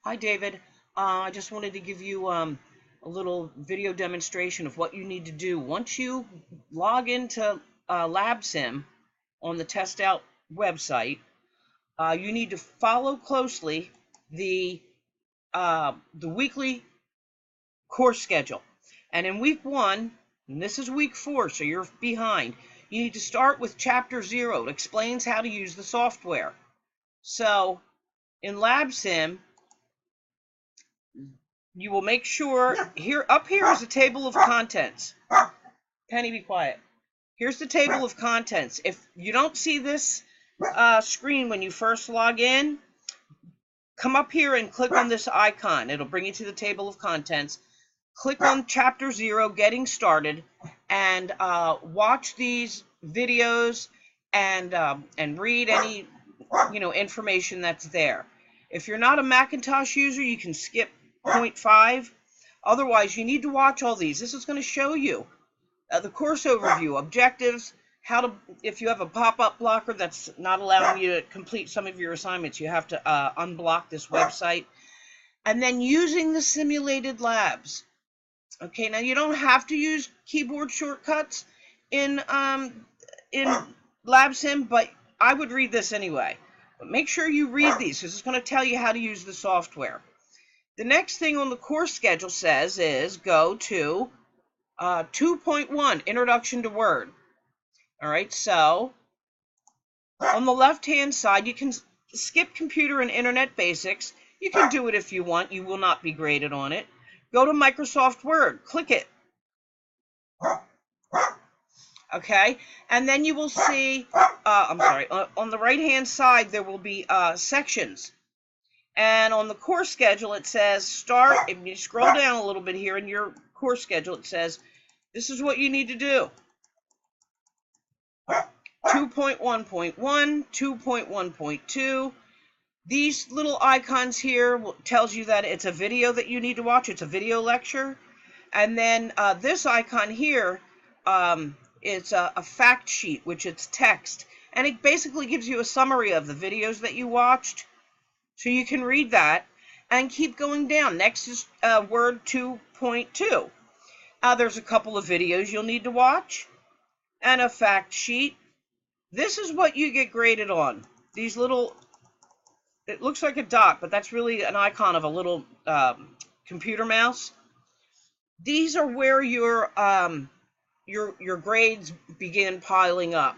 Hi, David. I just wanted to give you a little video demonstration of what you need to do. Once you log into LabSim on the TestOut website, you need to follow closely the weekly course schedule. And in week 1, and this is week 4, so you're behind, you need to start with Chapter 0. It explains how to use the software. So in LabSim, you will make sure up here is a table of contents. Penny, be quiet. Here's the table of contents. If you don't see this screen when you first log in, come up here and click on this icon. It'll bring you to the table of contents. Click on Chapter 0, Getting Started, and watch these videos and read any information that's there. If you're not a Macintosh user, you can skip point 5. Otherwise, you need to watch all these. This is going to show you the course overview, objectives, how to, if you have a pop-up blocker that's not allowing you to complete some of your assignments, you have to unblock this website. And then using the simulated labs. Okay, now you don't have to use keyboard shortcuts in LabSim, but I would read this anyway. But make sure you read these, because it's going to tell you how to use the software. The next thing on the course schedule says is go to 2.1, Introduction to Word. All right, so on the left-hand side, you can skip Computer and Internet Basics. You can do it if you want. You will not be graded on it. Go to Microsoft Word. Click it. Okay, and then you will see, on the right-hand side, there will be sections. And on the course schedule, it says start. If you scroll down a little bit here in your course schedule, it says this is what you need to do. 2.1.1, 2.1.2. These little icons here tells you that it's a video that you need to watch. It's a video lecture. And then this icon here, it's a fact sheet, which it's text. And it basically gives you a summary of the videos that you watched. So you can read that and keep going down. Next is Word 2.2. There's a couple of videos you'll need to watch and a fact sheet. This is what you get graded on. These little, it looks like a dot, but that's really an icon of a little computer mouse. These are where your grades begin piling up.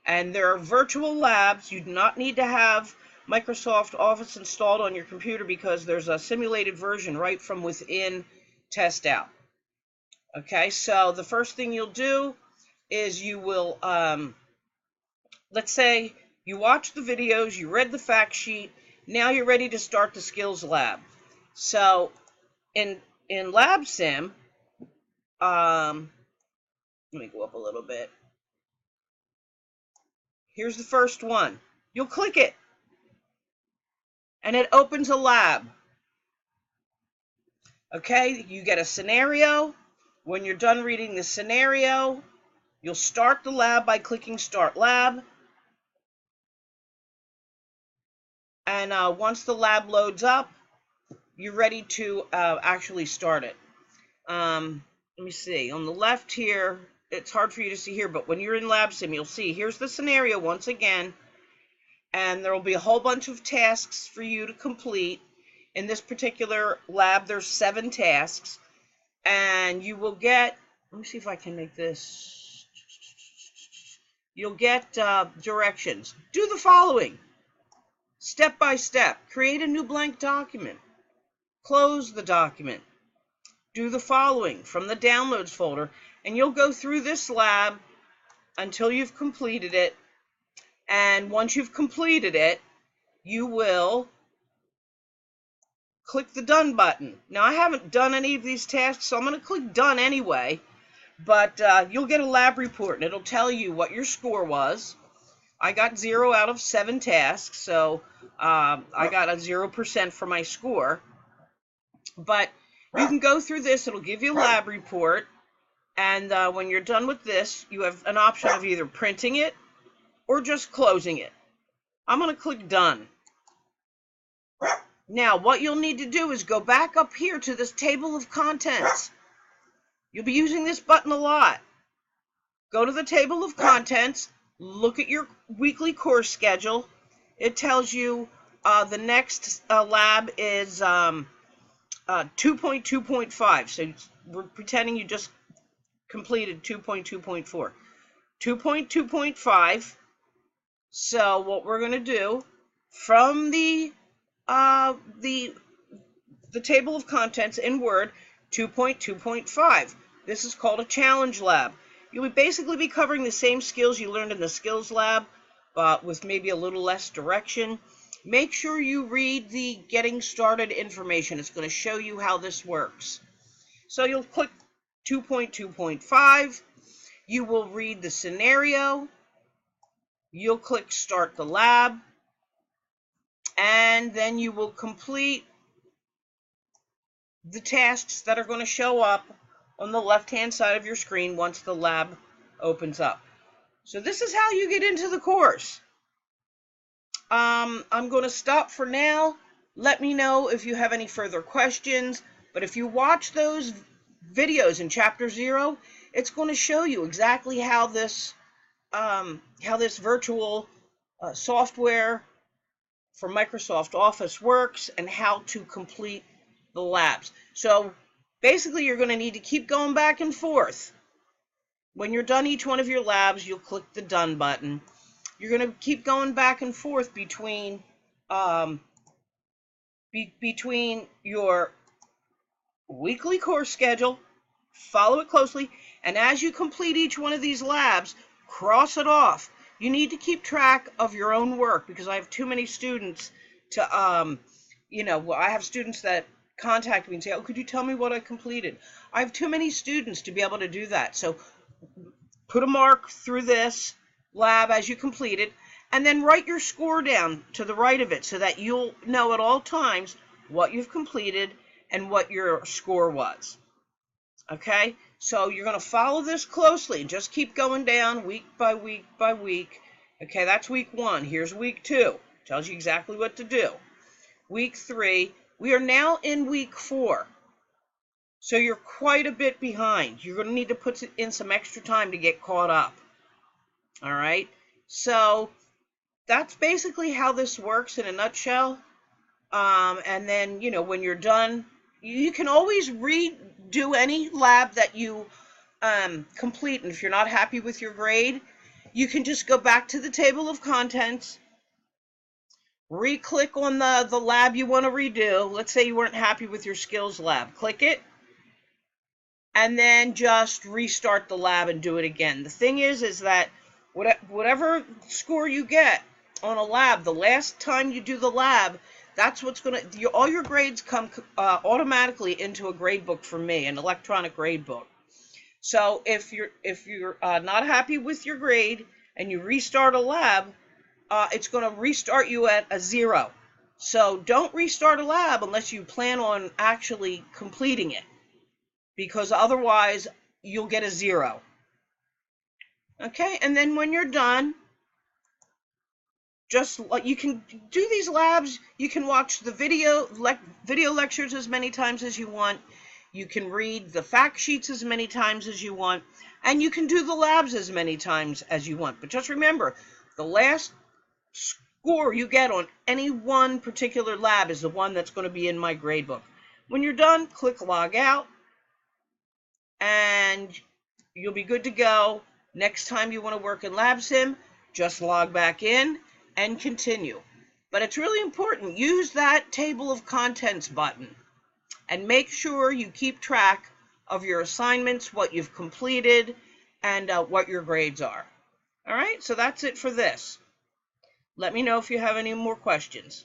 And there are virtual labs. You do not need to have Microsoft Office installed on your computer because there's a simulated version right from within TestOut. Okay, so the first thing you'll do is you will, let's say you watched the videos, you read the fact sheet, now you're ready to start the skills lab. So in LabSim, let me go up a little bit. Here's the first one. You'll click it, and it opens a lab. Okay, you get a scenario. When you're done reading the scenario, you'll start the lab by clicking Start Lab. And once the lab loads up, you're ready to actually start it. Let me see. On the left here, it's hard for you to see here, but when you're in LabSim, you'll see here's the scenario once again. And there will be a whole bunch of tasks for you to complete. In this particular lab, there's 7 tasks. And you will get, let me see if I can make this. You'll get directions. Do the following. Step by step. Create a new blank document. Close the document. Do the following from the Downloads folder. And you'll go through this lab until you've completed it. And once you've completed it, you will click the Done button. Now, I haven't done any of these tasks, so I'm going to click Done anyway. But you'll get a lab report, and it'll tell you what your score was. I got 0 out of 7 tasks, so I got a 0% for my score. But you can go through this. It'll give you a lab report. And when you're done with this, you have an option of either printing it or just closing it. I'm going to click Done. Now, what you'll need to do is go back up here to this table of contents. You'll be using this button a lot. Go to the table of contents, look at your weekly course schedule. It tells you the next lab is 2.2.5. So we're pretending you just completed 2.2.4. 2.2.5. So what we're going to do from the table of contents in Word, 2.2.5. This is called a challenge lab. You'll basically be covering the same skills you learned in the skills lab, but with maybe a little less direction. Make sure you read the getting started information. It's going to show you how this works. So you'll click 2.2.5. You will read the scenario. You'll click start the lab. And then you will complete the tasks that are going to show up on the left-hand side of your screen once the lab opens up. So this is how you get into the course. I'm going to stop for now. Let me know if you have any further questions. But if you watch those videos in Chapter 0, it's going to show you exactly how this virtual software for Microsoft Office works and how to complete the labs. So basically, you're going to need to keep going back and forth. When you're done each one of your labs, you'll click the Done button. You're going to keep going back and forth between your weekly course schedule, follow it closely, and as you complete each one of these labs, cross it off. You need to keep track of your own work because I have too many students to, I have students that contact me and say, oh, could you tell me what I completed? I have too many students to be able to do that. So put a mark through this lab as you complete it, and then write your score down to the right of it so that you'll know at all times what you've completed and what your score was. Okay, so you're going to follow this closely and just keep going down week by week by week. Okay, that's week 1. Here's week 2. Tells you exactly what to do. Week 3. We are now in week 4. So you're quite a bit behind. You're going to need to put in some extra time to get caught up. All right, so that's basically how this works in a nutshell. And then, when you're done, you can always redo any lab that you complete. And if you're not happy with your grade, you can just go back to the table of contents, re-click on the lab you want to redo. Let's say you weren't happy with your skills lab. Click it, and then just restart the lab and do it again. The thing is that whatever score you get on a lab, the last time you do the lab, that's what's going to, all your grades come automatically into a grade book from me, an electronic grade book. So if you're not happy with your grade and you restart a lab, it's going to restart you at a 0. So don't restart a lab unless you plan on actually completing it, because otherwise you'll get a 0. Okay, and then when you're done, just like you can do these labs, you can watch the video lectures as many times as you want. You can read the fact sheets as many times as you want, and you can do the labs as many times as you want. But just remember, the last score you get on any one particular lab is the one that's going to be in my grade book. When you're done, click log out, and you'll be good to go. Next time you want to work in LabSim, just log back in and continue. But it's really important, use that table of contents button and make sure you keep track of your assignments, what you've completed, and what your grades are. All right, so that's it for this. Let me know if you have any more questions.